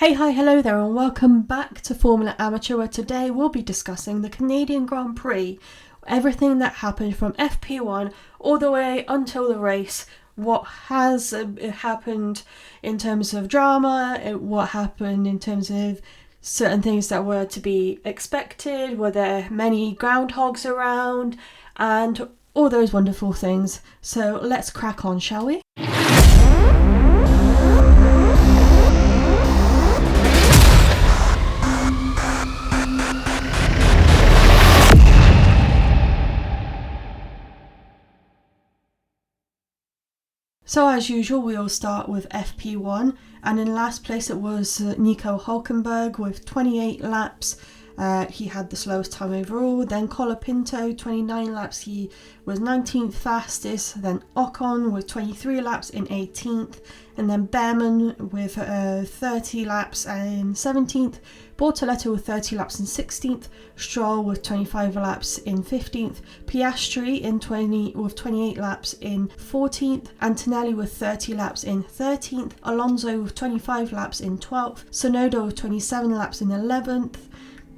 Hi, hello there and welcome back to Formula Amateur, where today we'll be discussing the Canadian Grand Prix, everything that happened from FP1 all the way until the race, what has happened in terms of drama, what happened in terms of certain things that were to be expected, were there many groundhogs around, and all those wonderful things. So let's crack on, shall we? So as usual, we'll start with FP1, and in last place it was Nico Hülkenberg with 28 laps. He had the slowest time overall. Then Colapinto, 29 laps, he was 19th fastest. Then Ocon with 23 laps in 18th. And then Behrman with 30 laps in 17th. Bortoleto with 30 laps in 16th. Stroll with 25 laps in 15th. Piastri with 28 laps in 14th. Antonelli with 30 laps in 13th. Alonso with 25 laps in 12th. Tsunoda with 27 laps in 11th.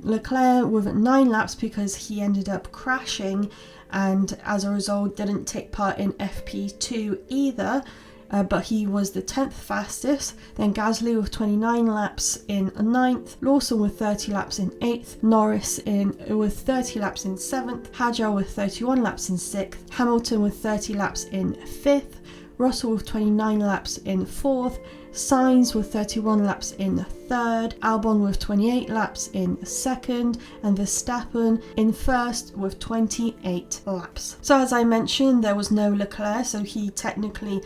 Leclerc with 9 laps because he ended up crashing and as a result didn't take part in FP2 either, but he was the 10th fastest. Then Gasly with 29 laps in 9th, Lawson with 30 laps in 8th, Norris with 30 laps in 7th, Hadjar with 31 laps in 6th, Hamilton with 30 laps in 5th, Russell with 29 laps in 4th, Sainz with 31 laps in 3rd, Albon with 28 laps in 2nd, and Verstappen in 1st with 28 laps. So as I mentioned, there was no Leclerc, so he technically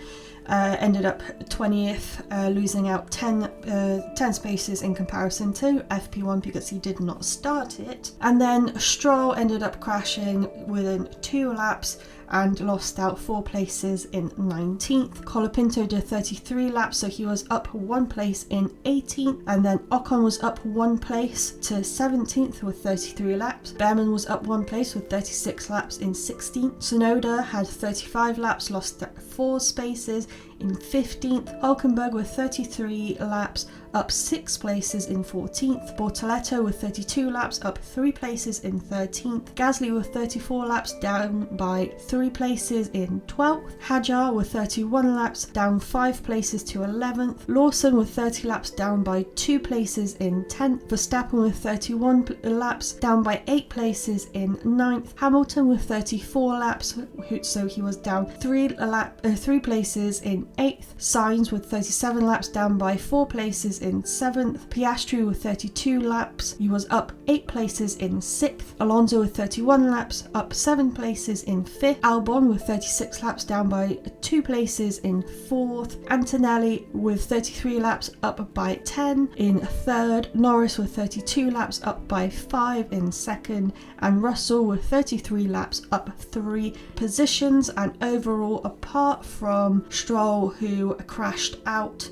ended up 20th, losing out 10 spaces in comparison to FP1 because he did not start it. And then Stroll ended up crashing within 2 laps and lost out 4 places in 19th. Colapinto did 33 laps, so he was up 1 place in 18th, and then Ocon was up 1 place to 17th with 33 laps. Behrman was up 1 place with 36 laps in 16th. Tsunoda had 35 laps, lost 4 spaces in 15th. Hülkenberg with 33 laps, up 6 places in 14th. Bortoleto with 32 laps, up 3 places in 13th. Gasly with 34 laps, down by 3 places in 12th. Hadjar with 31 laps, down 5 places to 11th. Lawson with 30 laps, down by 2 places in 10th. Verstappen with 31 laps, down by 8 places in 9th. Hamilton with 34 laps, so he was down 3 places in 8th. Sainz with 37 laps, down by 4 places in 7th. Piastri with 32 laps, he was up 8 places in 6th. Alonso with 31 laps, up 7 places in 5th. Albon with 36 laps, down by 2 places in 4th. Antonelli with 33 laps, up by 10 in 3rd. Norris with 32 laps, up by 5 in 2nd. And Russell with 33 laps, up 3 positions. And overall, apart from Stroll, who crashed out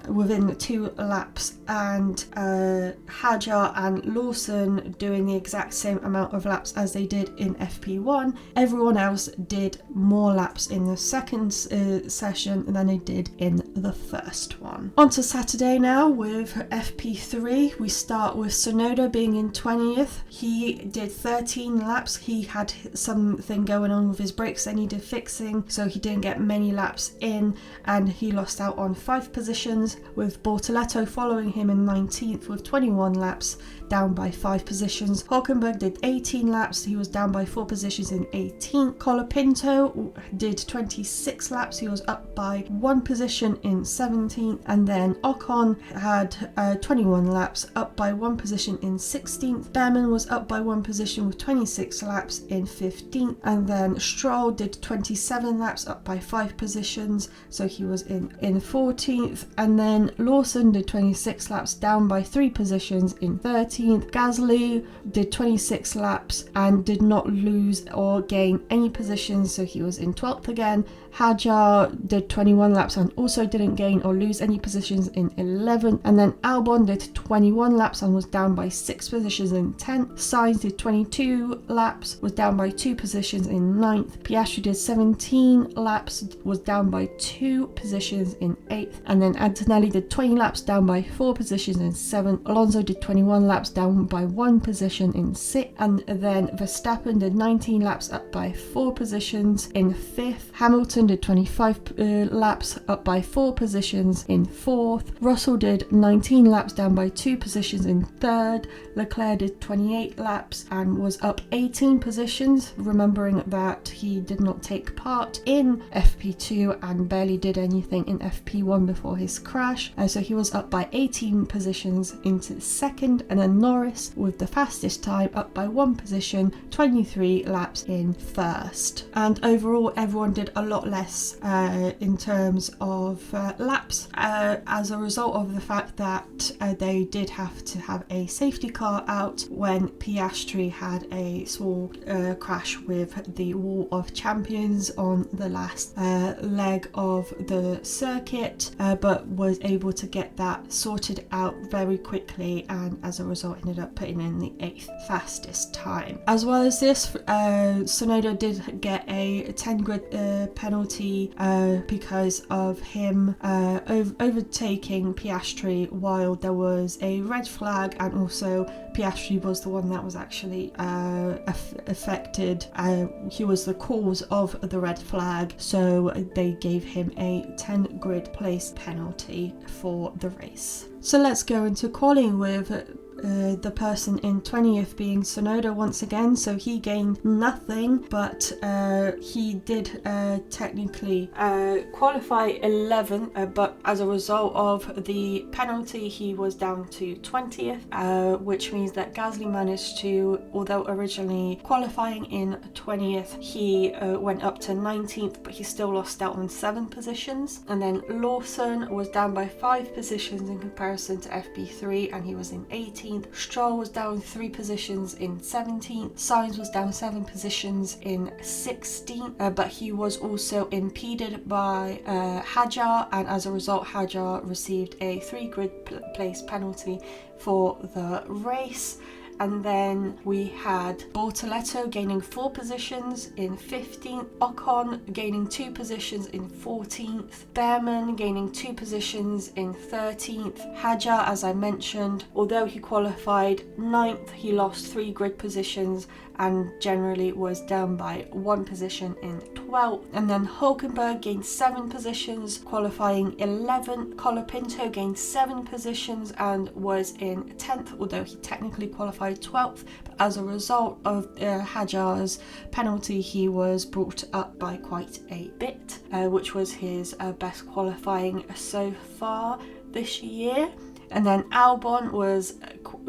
within 2 laps, and Hadjar and Lawson doing the exact same amount of laps as they did in FP1, everyone else did more laps in the second session than they did in the first one. On to Saturday now with FP3. We start with Tsunoda being in 20th. He did 13 laps. He had something going on with his brakes that needed fixing, so he didn't get many laps in, and he lost out on 5 positions, with Bortoleto following him in 19th with 21 laps, down by 5 positions. Hülkenberg did 18 laps, he was down by 4 positions in 18th. Colapinto did 26 laps, he was up by 1 position in 17th, and then Ocon had 21 laps, up by 1 position in 16th. Behrman was up by 1 position with 26 laps in 15th, and then Stroll did 27 laps, up by 5 positions, so he was in 14th, and then Lawson did 26 laps, down by 3 positions in 13th. Gasly did 26 laps and did not lose or gain any positions, so he was in 12th again. Hadjar did 21 laps and also didn't gain or lose any positions in 11th. And then Albon did 21 laps and was down by 6 positions in 10th. Sainz did 22 laps, was down by 2 positions in 9th. Piastri did 17 laps, was down by 2 positions in 8th. And then Antonelli did 20 laps, down by 4 positions in 7th. Alonso did 21 laps, down by 1 position in 6th. And then Verstappen did 19 laps, up by 4 positions in 5th. Hamilton did 25 laps, up by 4 positions in 4th. Russell did 19 laps, down by 2 positions in 3rd. Leclerc did 28 laps and was up 18 positions, remembering that he did not take part in FP2 and barely did anything in FP1 before his crash. So he was up by 18 positions into 2nd, and then Norris with the fastest time up by 1 position, 23 laps in 1st. And overall everyone did a lot less in terms of laps as a result of the fact that they did have to have a safety car out when Piastri had a small crash with the Wall of Champions on the last leg of the circuit, but was able to get that sorted out very quickly, and as a result ended up putting in the 8th fastest time. As well as this, Tsunoda did get a 10 grid penalty because of him overtaking Piastri while there was a red flag, and also Piastri was the one that was actually affected. He was the cause of the red flag, so they gave him a 10 grid place penalty for the race. So let's go into qualifying with the person in 20th being Tsunoda once again. So he gained nothing, but he did technically qualify 11th, but as a result of the penalty he was down to 20th, which means that Gasly managed to, although originally qualifying in 20th, he went up to 19th, but he still lost out on 7 positions. And then Lawson was down by 5 positions in comparison to FP3, and he was in 18th. Stroll was down 3 positions in 17th. Sainz was down 7 positions in 16th, but he was also impeded by Hadjar, and as a result Hadjar received a 3 grid place penalty for the race. And then we had Bortoleto gaining 4 positions in 15th, Ocon gaining 2 positions in 14th, Behrman gaining 2 positions in 13th. Hadjar, as I mentioned, although he qualified 9th, he lost 3 grid positions and generally was down by 1 position in 12th. And then Hulkenberg gained 7 positions, qualifying 11th. Colapinto gained 7 positions and was in 10th, although he technically qualified 12th, but as a result of Hadjar's penalty he was brought up by quite a bit, which was his best qualifying so far this year. And then Albon was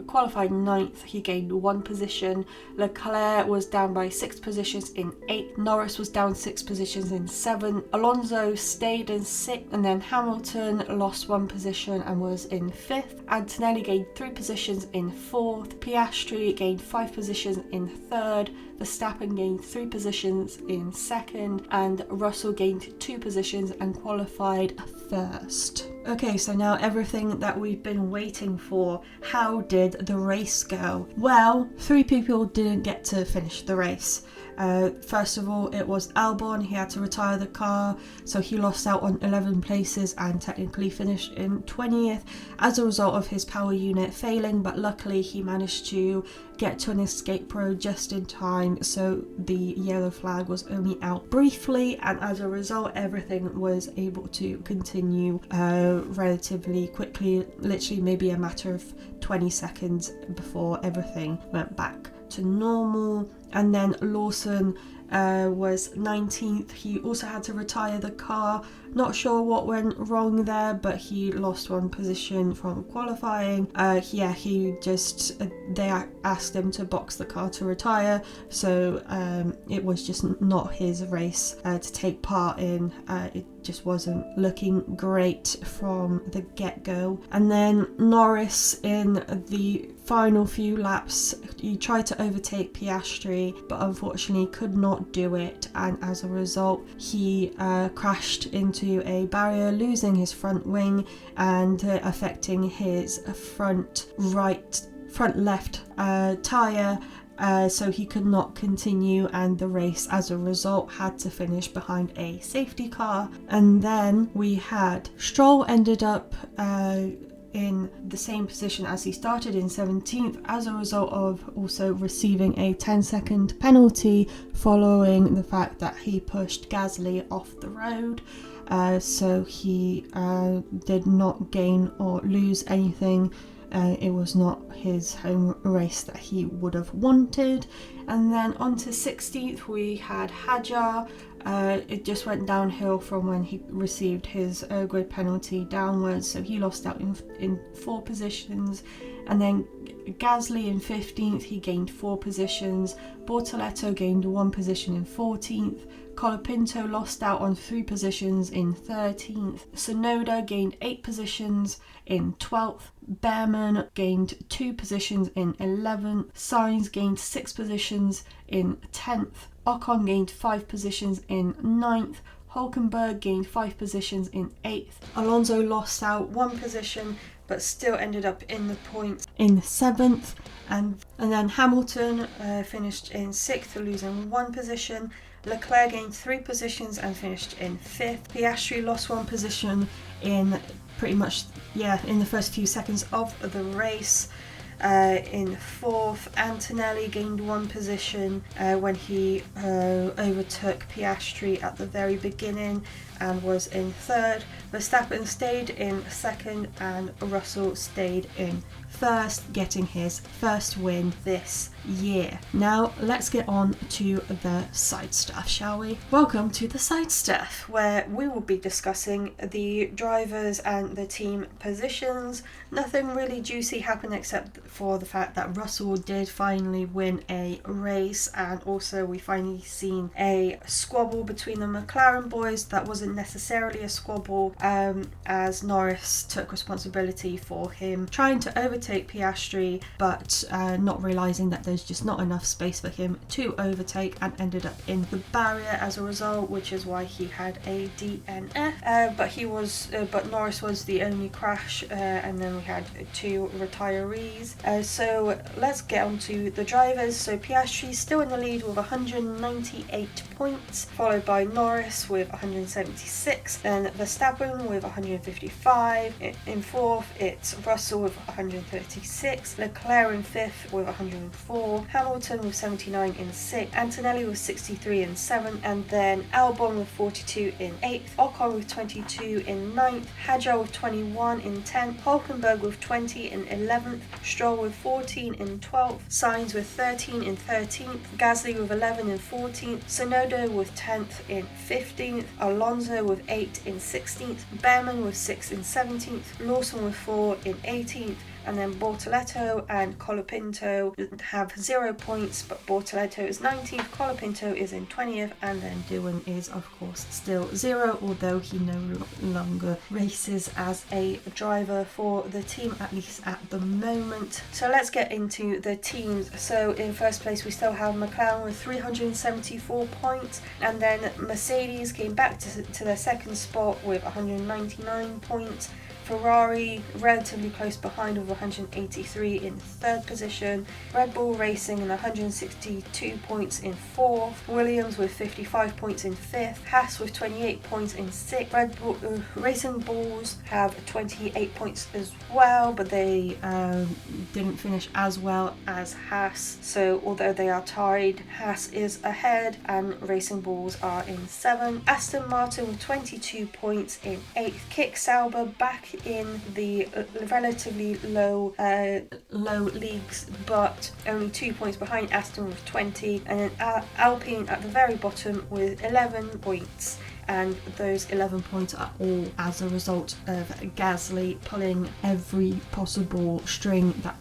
qualified 9th, he gained 1 position. Leclerc was down by 6 positions in 8th. Norris was down 6 positions in 7th. Alonso stayed in 6th, and then Hamilton lost 1 position and was in 5th. Antonelli gained 3 positions in 4th. Piastri gained 5 positions in 3rd. Verstappen gained 3 positions in 2nd, and Russell gained 2 positions and qualified 1st. Okay, so now everything that we've been waiting for. How did the race go? Well, 3 people didn't get to finish the race. First of all, it was Albon. He had to retire the car, so he lost out on 11 places and technically finished in 20th as a result of his power unit failing, but luckily he managed to get to an escape road just in time, so the yellow flag was only out briefly, and as a result everything was able to continue relatively quickly, literally maybe a matter of 20 seconds before everything went back to normal. And then Lawson was 19th. He also had to retire the car. Not sure what went wrong there, but he lost 1 position from qualifying. He just they asked him to box the car to retire, so it was just not his race to take part in. It just wasn't looking great from the get-go. And then Norris, in the final few laps, he tried to overtake Piastri, but unfortunately could not do it, and as a result he crashed into a barrier, losing his front wing and affecting his front left tyre, so he could not continue, and the race as a result had to finish behind a safety car. And then we had Stroll ended up in the same position as he started, in 17th, as a result of also receiving a 10-second penalty following the fact that he pushed Gasly off the road. So he did not gain or lose anything. It was not his home race that he would have wanted. And then on to 16th, we had Hadjar. It just went downhill from when he received his grid penalty downwards, so he lost out in 4 positions. And then Gasly in 15th, he gained 4 positions. Bortoleto gained 1 position in 14th. Colapinto lost out on 3 positions in 13th. Tsunoda gained 8 positions in 12th. Behrman gained 2 positions in 11th. Sainz gained 6 positions in 10th. Ocon gained 5 positions in 9th. Hulkenberg gained 5 positions in 8th. Alonso lost out 1 position but still ended up in the points in 7th. And then Hamilton finished in 6th, losing 1 position. Leclerc gained 3 positions and finished in 5th. Piastri lost 1 position in pretty much, in the first few seconds of the race. In 4th, Antonelli gained 1 position when he overtook Piastri at the very beginning and was in 3rd. Verstappen stayed in 2nd and Russell stayed in 1st, getting his first win this year. Now let's get on to the side stuff, shall we? Welcome to the side stuff, where we will be discussing the drivers and the team positions. Nothing really juicy happened except for the fact that Russell did finally win a race, and also we finally seen a squabble between the McLaren boys that wasn't necessarily a squabble, as Norris took responsibility for him trying to overtake Piastri, but not realising that there's just not enough space for him to overtake, and ended up in the barrier as a result, which is why he had a DNF. But Norris was the only crash, and then we had 2 retirees. So let's get on to the drivers. So Piastri still in the lead with 198 points, followed by Norris with 176, then Verstappen with 155. In 4th, it's Russell with 136, Leclerc in 5th with 104, Hamilton with 79 in 6th, Antonelli with 63 in 7th, and then Albon with 42 in 8th, Ocon with 22 in 9th, Hadjar with 21 in 10th, Hulkenberg with 20 in 11th, Stroll with 14 in 12th, Sainz with 13 in 13th, Gasly with 11 in 14th, Tsunoda with 10th in 15th, Alonso with 8 in 16th, Behrman with 6 in 17th, Lawson with 4 in 18th, and then Bortoleto and Colapinto have 0 points, but Bortoleto is 19th, Colapinto is in 20th, and then Doohan is of course still 0, although he no longer races as a driver for the team, at least at the moment. So let's get into the teams. So in first place we still have McLaren with 374 points, and then Mercedes came back to their second spot with 199 points. Ferrari relatively close behind with 183 in 3rd position, Red Bull Racing in 162 points in 4th, Williams with 55 points in 5th, Haas with 28 points in 6th, Red Bull Racing Bulls have 28 points as well, but they didn't finish as well as Haas, so although they are tied, Haas is ahead and Racing Bulls are in 7th. Aston Martin with 22 points in 8th, Kick Sauber back in the relatively low leagues, but only 2 points behind Aston with 20, and then Alpine at the very bottom with 11 points. And those 11 points are all as a result of Gasly pulling every possible string that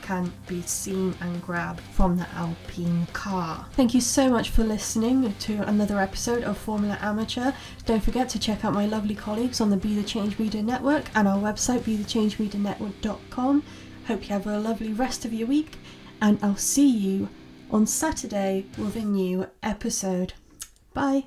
can be seen and grabbed from the Alpine car. Thank you so much for listening to another episode of Formula Amateur. Don't forget to check out my lovely colleagues on the Be The Change Media Network and our website BeTheChangeMediaNetwork.com. Hope you have a lovely rest of your week, and I'll see you on Saturday with a new episode. Bye.